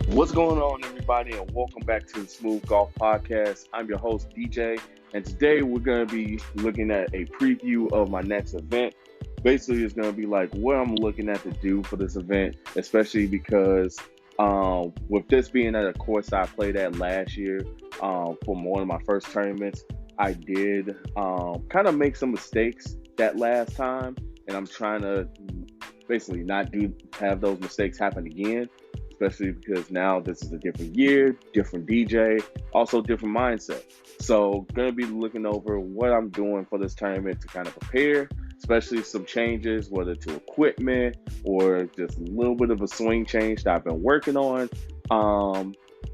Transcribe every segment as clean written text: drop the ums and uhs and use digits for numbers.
What's going on, everybody, and welcome back to the Smooth Golf Podcast. I'm your host, DJ, and today we're going to be looking at a preview of my next event. Basically, it's going to be like what I'm looking at to do for this event, especially because with this being at a course I played at last year for one of my first tournaments, I did kind of make some mistakes that last time, and I'm trying to basically not have those mistakes happen again, especially because now this is a different year, different DJ, also different mindset. So gonna be looking over what I'm doing for this tournament to kind of prepare, especially some changes, whether to equipment or just a little bit of a swing change that I've been working on.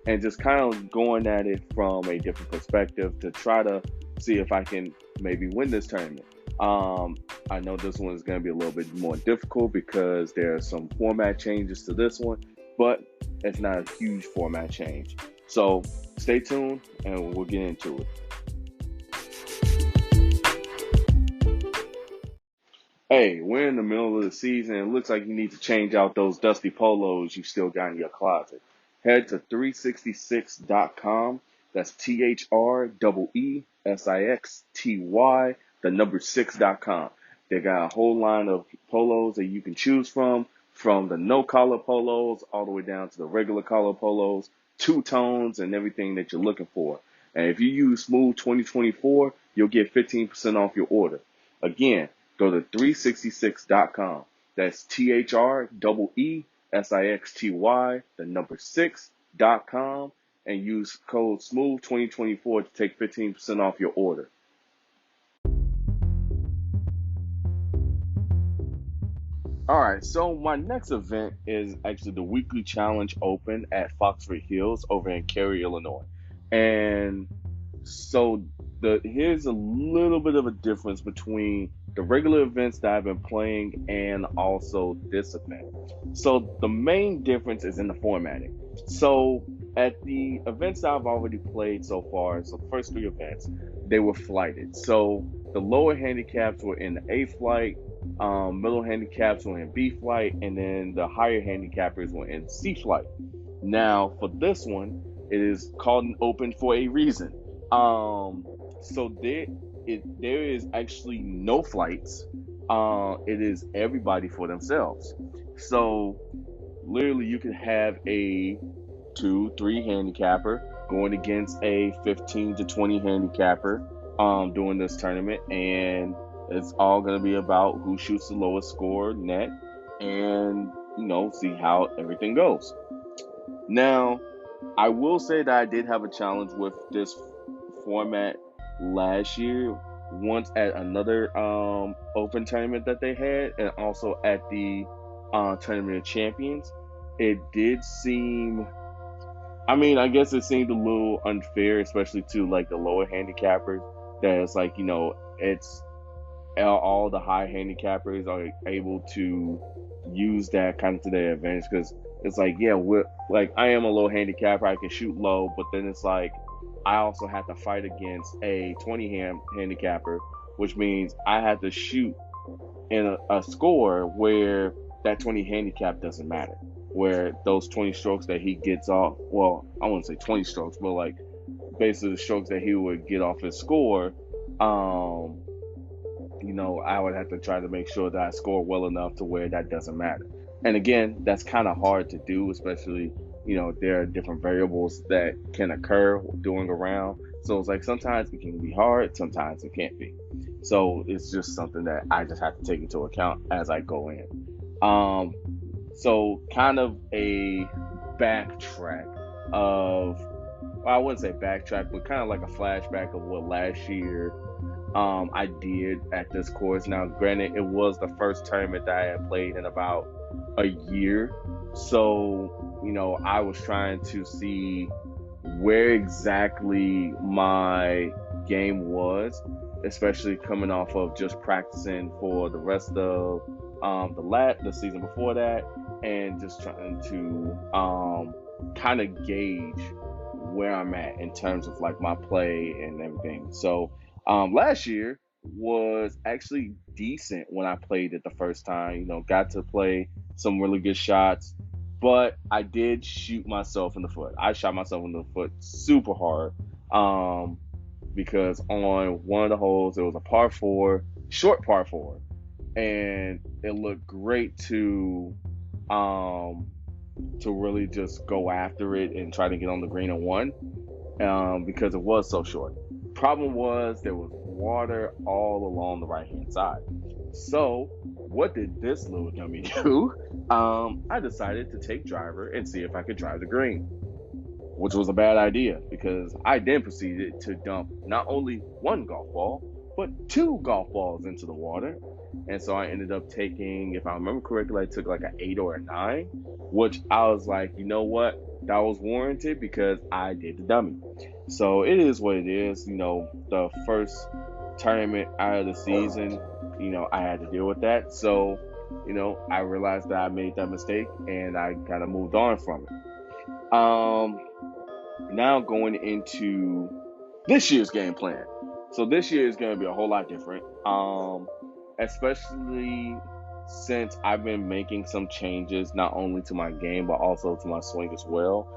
And just kind of going at it from a different perspective to try to see if I can maybe win this tournament. I know this one is going to be a little bit more difficult because there are some format changes to this one, but it's not a huge format change. So stay tuned and we'll get into it. Hey, we're in the middle of the season. It looks like you need to change out those dusty polos you still got in your closet. Head to 366.com. That's THREESIXTY, the number 6.com. They got a whole line of polos that you can choose from the no collar polos all the way down to the regular collar polos, two tones, and everything that you're looking for. And if you use Smooth 2024, you'll get 15% off your order. Again, go to 366.com. That's THREESIXTY, the number 6.com, and use code SMOOTH2024 to take 15% off your order. All right, so my next event is actually the Weekly Challenge Open at Foxford Hills over in Cary, Illinois. And so here's a little bit of a difference between the regular events that I've been playing and also this event. So the main difference is in the formatting. So at the events that I've already played so far, so the first three events, they were flighted. So the lower handicaps were in the A flight, middle handicaps were in B flight, and then the higher handicappers were in C flight. Now for this one, it is called an open for a reason. So there is actually no flights. It is everybody for themselves. So literally, you can have a 2-3 handicapper going against a 15 to 20 handicapper during this tournament, and it's all going to be about who shoots the lowest score net, and see how everything goes. Now, I will say that I did have a challenge with this format last year, once at another open tournament that they had, and also at the Tournament of Champions. It did seem, I guess it seemed a little unfair, especially to like the lower handicappers. That it's like, it's all the high handicappers are able to use that kind of to their advantage, because it's like, yeah, we're like, I am a low handicapper, I can shoot low, but then it's like I also have to fight against a 20 handicapper, which means I have to shoot in a score where that 20 handicap doesn't matter, where those 20 strokes that he gets off, well, I wouldn't say 20 strokes, but like basically the strokes that he would get off his score, I would have to try to make sure that I score well enough to where that doesn't matter. And again, that's kind of hard to do, especially, there are different variables that can occur during a round. So it's like sometimes it can be hard, sometimes it can't be. So it's just something that I just have to take into account as I go in. So kind of a backtrack of, well, I wouldn't say backtrack, but kind of like a flashback of what last year I did at this course. Now, granted, it was the first tournament that I had played in about a year. So, I was trying to see where exactly my game was, especially coming off of just practicing for the rest of the season before that, and just trying to kind of gauge where I'm at in terms of like my play and everything. So last year was actually decent when I played it the first time. Got to play some really good shots, but I did shoot myself in the foot. I shot myself in the foot super hard, um, because on one of the holes it was a par four, short par four, and it looked great um, to really just go after it and try to get on the green and one, because it was so short. Problem was there was water all along the right hand side. So what did this little dummy do? I decided to take driver and see if I could drive the green, which was a bad idea because I then proceeded to dump not only one golf ball, but two golf balls into the water. And so I ended up taking, if I remember correctly, I took like an 8 or a 9, which I was like, you know what? That was warranted because I did the dummy. So it is what it is. The first tournament out of the season, I had to deal with that. So, I realized that I made that mistake and I kind of moved on from it. Now going into this year's game plan. So this year is going to be a whole lot different. Especially since I've been making some changes not only to my game but also to my swing as well.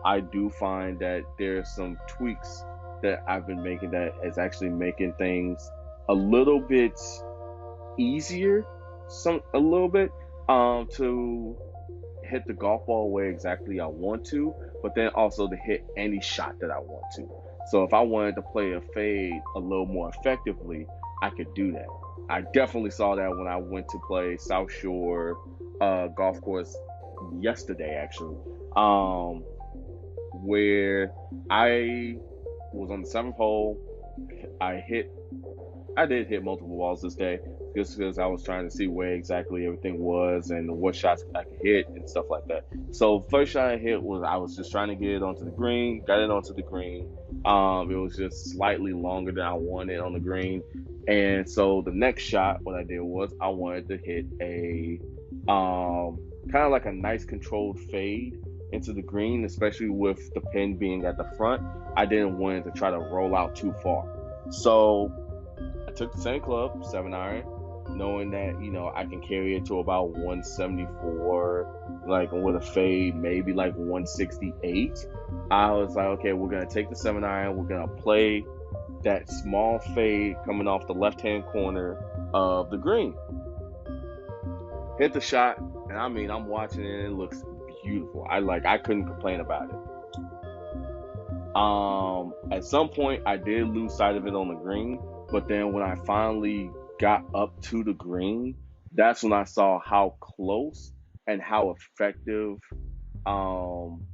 I do find that there's some tweaks that I've been making that is actually making things a little bit easier, a little bit, to hit the golf ball where exactly I want to, but then also to hit any shot that I want to. So if I wanted to play a fade a little more effectively, I could do that. I definitely saw that when I went to play South Shore golf course yesterday, actually, where I was on the seventh hole. I hit I did hit multiple balls this day just because I was trying to see where exactly everything was and what shots I could hit and stuff like that. So first shot I hit was I was just trying to get it onto the green, got it onto the green. It was just slightly longer than I wanted on the green. And so the next shot, what I did was I wanted to hit a kind of like a nice controlled fade into the green, especially with the pin being at the front. I didn't want it to try to roll out too far. So I took the same club, 7 iron, knowing that, I can carry it to about 174, like with a fade, maybe like 168. I was like, okay, we're going to take the 7 iron, we're going to play that small fade coming off the left hand corner of the green. Hit the shot, and I'm watching it and it looks beautiful. I couldn't complain about it. At some point, I did lose sight of it on the green, but then when I finally got up to the green, that's when I saw how close and how effective um,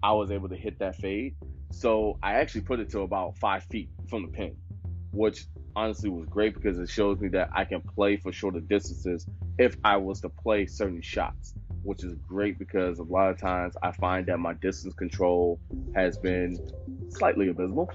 I was able to hit that fade. So I actually put it to about 5 feet from the pin, which honestly was great because it shows me that I can play for shorter distances if I was to play certain shots, which is great because a lot of times I find that my distance control has been slightly abysmal.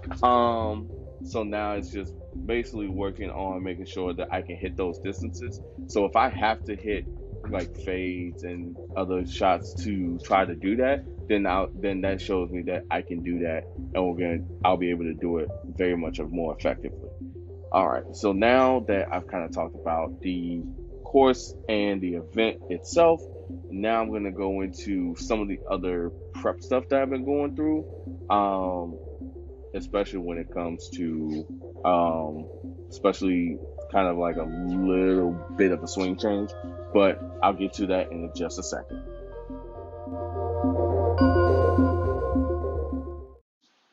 So now it's just basically working on making sure that I can hit those distances. So if I have to hit like fades and other shots to try to do that, then that shows me that I can do that, and I'll be able to do it very much more effectively. All right, so now that I've kind of talked about the course and the event itself, now I'm going to go into some of the other prep stuff that I've been going through, especially when it comes to, especially kind of like a little bit of a swing change, but I'll get to that in just a second.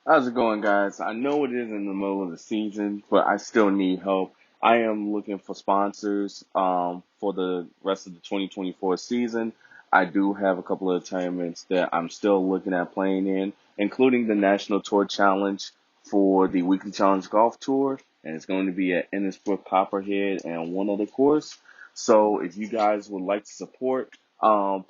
How's it going, guys? I know it is in the middle of the season, but I still need help. I am looking for sponsors for the rest of the 2024 season. I do have a couple of tournaments that I'm still looking at playing in, including the National Tour Challenge for the Weekly Challenge Golf Tour, and it's going to be at Ennisbrook, Copperhead, and one other course. So if you guys would like to support,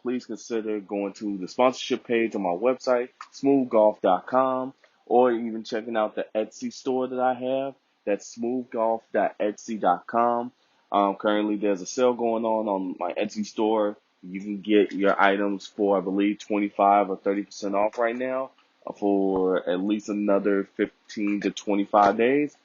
please consider going to the sponsorship page on my website, smoothgolf.com, or even checking out the Etsy store that I have. That's smoothgolf.etsy.com. Currently, there's a sale going on my Etsy store. You can get your items for, I believe, 25 or 30% off right now for at least another 15 to 25 days,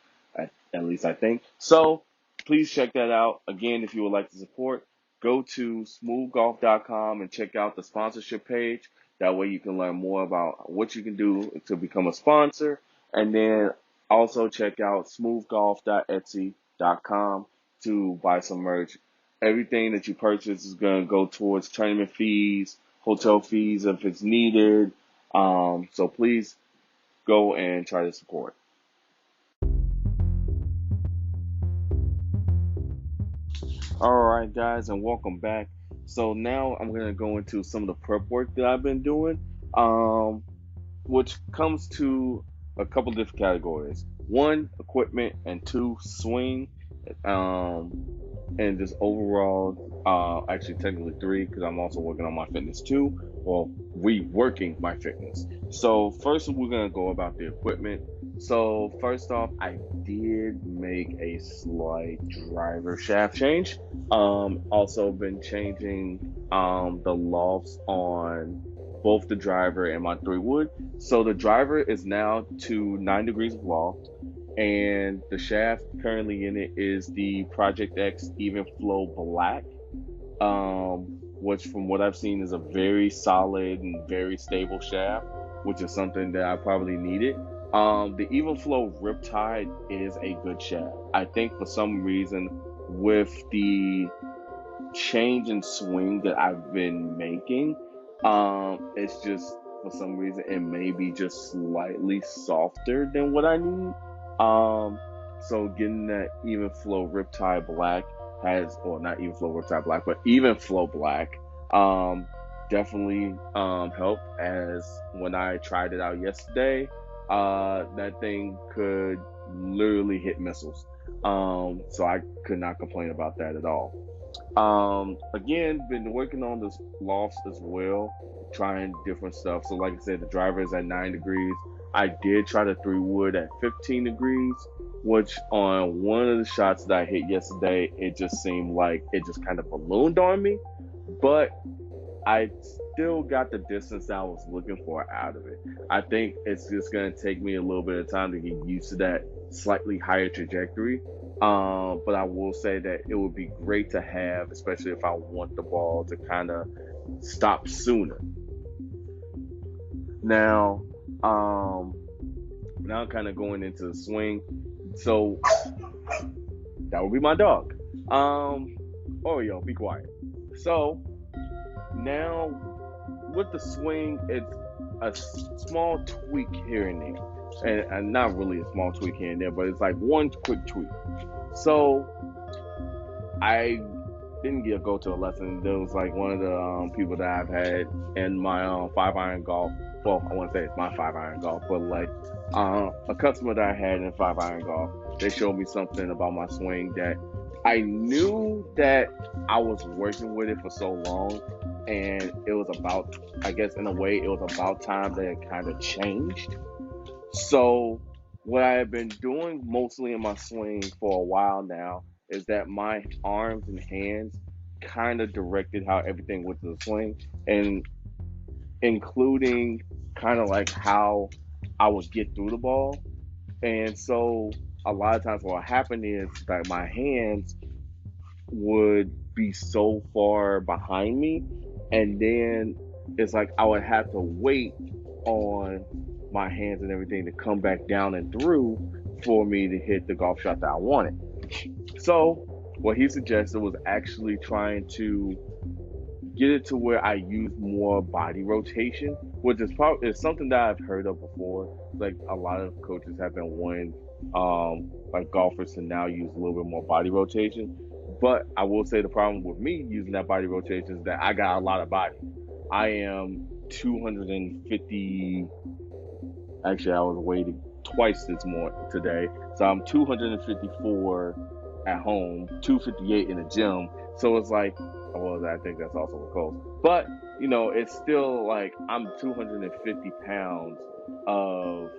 at least I think. So please check that out. Again, if you would like to support, go to smoothgolf.com and check out the sponsorship page. That way you can learn more about what you can do to become a sponsor. And then also check out smoothgolf.etsy.com to buy some merch. Everything that you purchase is going to go towards tournament fees, hotel fees if it's needed. So please go and try to support. All right, guys, and welcome back. So now I'm going to go into some of the prep work that I've been doing, which comes to a couple different categories. One, equipment, and two, swing. Um, and just overall, actually technically three, because I'm also working on my fitness too. Well, reworking my fitness. So first, we're gonna go about the equipment. So first off, I did make a slight driver shaft change. Also been changing the lofts on both the driver and my 3-wood. So the driver is now to 9 degrees of loft, and the shaft currently in it is the Project X Even Flow Black, which from what I've seen is a very solid and very stable shaft, which is something that I probably needed. The Even Flow Riptide is a good shaft. I think for some reason with the change in swing that I've been making, it's just for some reason it may be just slightly softer than what I need. Um, so getting that Even Flow Riptide Black has, or not Even Flow Riptide Black, but Even Flow Black, definitely helped. As when I tried it out yesterday, that thing could literally hit missiles. So I could not complain about that at all. Again, been working on this lofts as well, trying different stuff. So like I said, the driver is at 9 degrees. I did try the 3-wood at 15 degrees, which on one of the shots that I hit yesterday, it just seemed like it just kind of ballooned on me. But I still got the distance that I was looking for out of it. I think it's just going to take me a little bit of time to get used to that slightly higher trajectory. But I will say that it would be great to have, especially if I want the ball to kind of stop sooner. Now, now kind of going into the swing. So that would be my dog. Oreo, be quiet. So now with the swing, it's a small tweak here and there, and not really a small tweak here and there, but it's like one quick tweak. So I didn't get to go to a lesson. There was like one of the people that I've had in my 5-iron golf. Well, I wouldn't say it's my 5-iron golf, but like a customer that I had in 5-iron golf. They showed me something about my swing that I knew that I was working with it for so long, and it was about, I guess in a way, it was about time that it kind of changed. So what I have been doing mostly in my swing for a while now is that my arms and hands kind of directed how everything went to the swing, and including kind of like how I would get through the ball. And so a lot of times what happened is that my hands would be so far behind me, and then it's like I would have to wait on my hands and everything to come back down and through for me to hit the golf shot that I wanted. So what he suggested was actually trying to get it to where I use more body rotation, which is something that I've heard of before. Like a lot of coaches have been wanting like golfers to now use a little bit more body rotation. But I will say the problem with me using that body rotation is that I got a lot of body. I am 250. Actually, I was weighted twice this morning today, so I'm 254 at home, 258 in the gym. So it's like, well, I think that's also a close. But you know, it's still like I'm 250 pounds of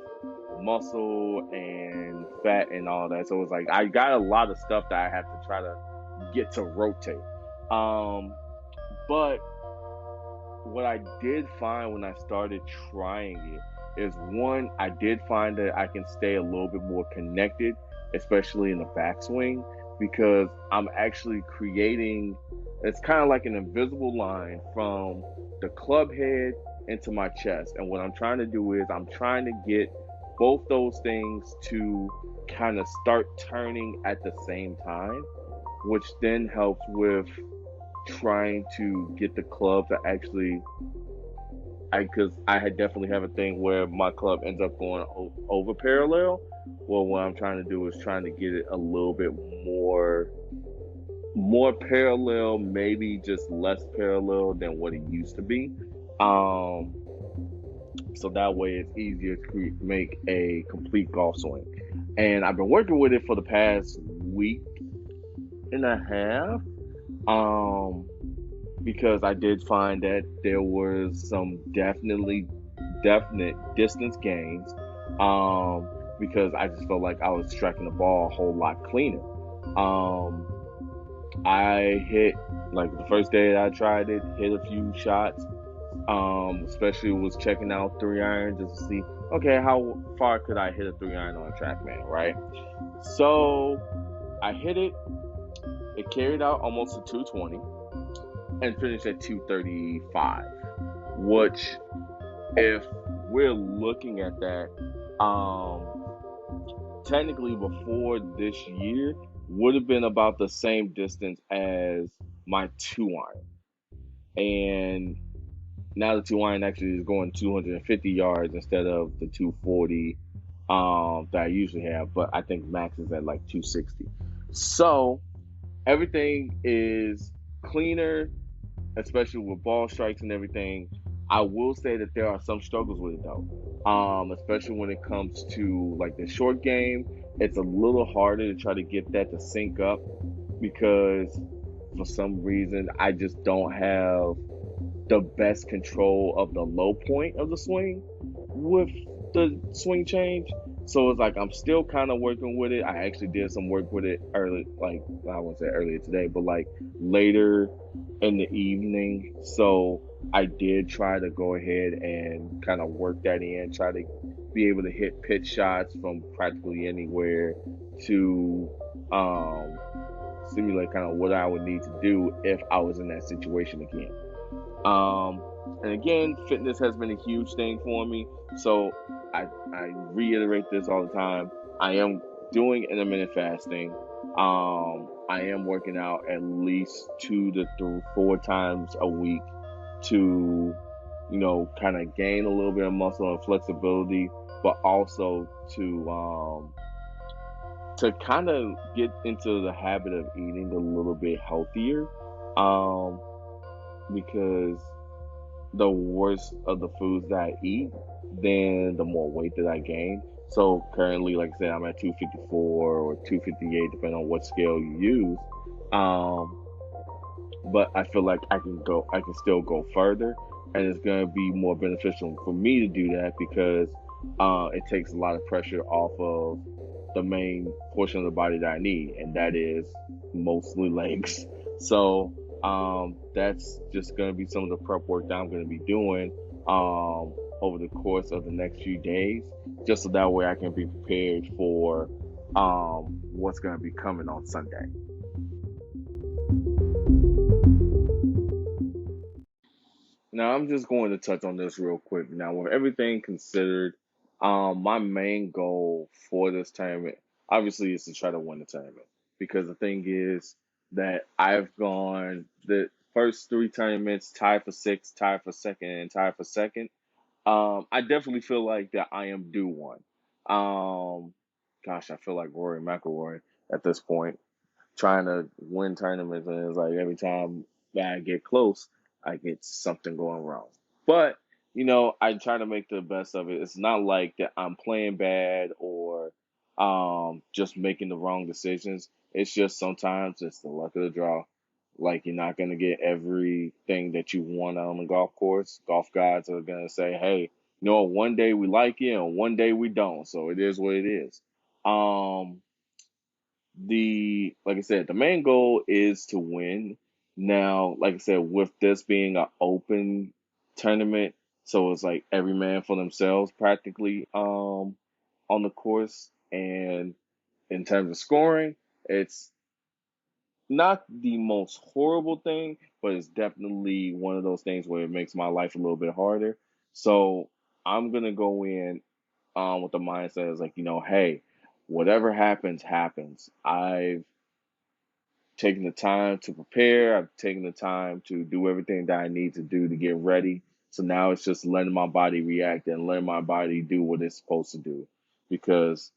muscle and fat and all that. So it's like I got a lot of stuff that I have to try to get to rotate. But what I did find when I started trying it is, one, I did find that I can stay a little bit more connected, especially in the backswing, because I'm actually creating It's kind of like an invisible line from the club head into my chest. And what I'm trying to do is I'm trying to get both those things to kind of start turning at the same time, which then helps with trying to get the club to actually, because I had definitely have a thing where my club ends up going over parallel. Well, what I'm trying to do is trying to get it a little bit more parallel, maybe just less parallel than what it used to be. Um, so that way it's easier to make a complete golf swing. And I've been working with it for the past week and a half. Um, because I did find that there was some definite distance gains. Um, because I just felt like I was striking the ball a whole lot cleaner. Um, I hit like the first day that I tried it, hit a few shots. Especially was checking out 3 iron just to see, okay, how far could I hit a 3 iron on a TrackMan, right? So I hit it. It carried out almost to 220 and finished at 235, which, if we're looking at that, technically before this year would have been about the same distance as my 2 iron. And now the 2 iron actually is going 250 yards instead of the 240 that I usually have, but I think max is at like 260. So everything is cleaner, especially with ball strikes and everything. I will say that there are some struggles with it though, especially when it comes to like the short game. It's a little harder to try to get that to sync up because for some reason I just don't have the best control of the low point of the swing with the swing change. So it's like I'm still kind of working with it. I actually did some work with it early, like I won't say earlier today, but like later in the evening. So I did try to go ahead and kind of work that in, try to be able to hit pitch shots from practically anywhere to um, simulate kind of what I would need to do if I was in that situation again. Um, and again, fitness has been a huge thing for me. So I reiterate this all the time. I am doing intermittent fasting. I am working out at least 2 to 4 times a week to, kind of gain a little bit of muscle and flexibility, but also to kind of get into the habit of eating a little bit healthier. Um, because the worse of the foods that I eat, then the more weight that I gain. So currently, like I said, I'm at 254 or 258, depending on what scale you use. Um, but I feel like I can still go further, and it's gonna be more beneficial for me to do that because it takes a lot of pressure off of the main portion of the body that I need, and that is mostly legs. So that's just going to be some of the prep work that I'm going to be doing over the course of the next few days, just so that way I can be prepared for what's going to be coming on Sunday. Now, I'm just going to touch on this real quick. Now, with everything considered, my main goal for this tournament, obviously, is to try to win the tournament. Because the thing is that I've gone the first 3 tournaments tied for sixth, tied for second, and tied for second. I definitely feel like that I am due one. Um, Gosh, I feel like Rory McIlroy at this point trying to win tournaments, and it's like every time that I get close, I get something going wrong. But I try to make the best of it. It's not like that I'm playing bad or just making the wrong decisions. It's just sometimes it's the luck of the draw. Like you're not gonna get everything that you want on the golf course. Golf gods are gonna say, "Hey, one day we like you and one day we don't." So it is what it is. Um, the like I said, the main goal is to win. Now, like I said, with this being an open tournament, so it's like every man for themselves practically on the course. And in terms of scoring, it's not the most horrible thing, but it's definitely one of those things where it makes my life a little bit harder. So I'm gonna go in with the mindset is like, hey, whatever happens, happens. I've taken the time to prepare. I've taken the time to do everything that I need to do to get ready. So now it's just letting my body react and letting my body do what it's supposed to do. Because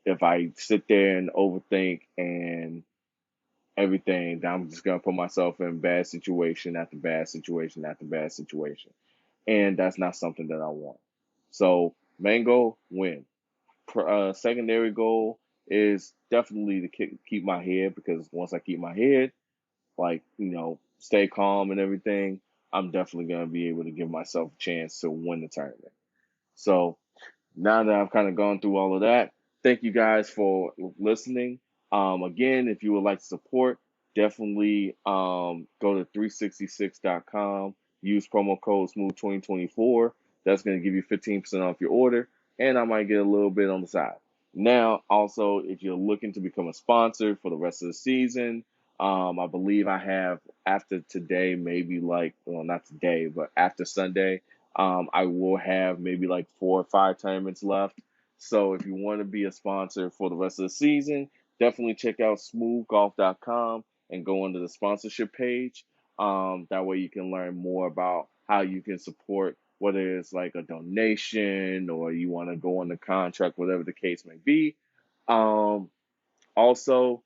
if I sit there and overthink and everything, then I'm just gonna put myself in bad situation after bad situation after bad situation. And that's not something that I want. So main goal, win. Secondary goal is definitely to keep my head, because once I keep my head, like, stay calm and everything, I'm definitely going to be able to give myself a chance to win the tournament. So now that I've kind of gone through all of that, thank you guys for listening. Again, if you would like to support, definitely go to 366.com, use promo code SMOOTH2024. That's going to give you 15% off your order, and I might get a little bit on the side. Now, also, if you're looking to become a sponsor for the rest of the season, I believe I have, after today, maybe like, well, not today, but after Sunday, I will have maybe like 4 or 5 tournaments left. So if you want to be a sponsor for the rest of the season, definitely check out smoothgolf.com and go under the sponsorship page. That way you can learn more about how you can support, whether it's like a donation or you want to go on the contract, whatever the case may be. Um, Also,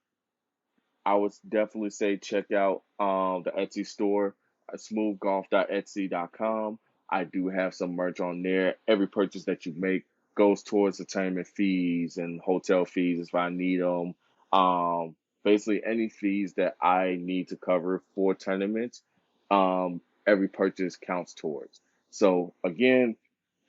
I would definitely say check out the Etsy store, smoothgolf.etsy.com. I do have some merch on there. Every purchase that you make goes towards the tournament fees and hotel fees if I need them. Um, Basically, any fees that I need to cover for tournaments, every purchase counts towards. So, again,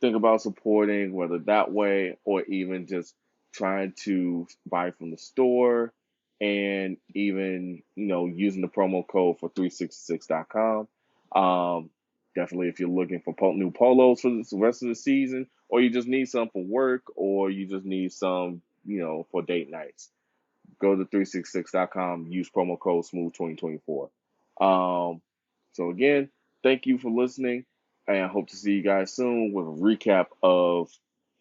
think about supporting, whether that way or even just trying to buy from the store, and even using the promo code for 366.com. Definitely, if you're looking for new polos for the rest of the season, or you just need some for work, or you just need some for date nights, go to 366.com, use promo code SMOOTH2024. So again, thank you for listening, and I hope to see you guys soon with a recap of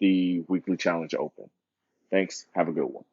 the weekly challenge open. Thanks. Have a good one.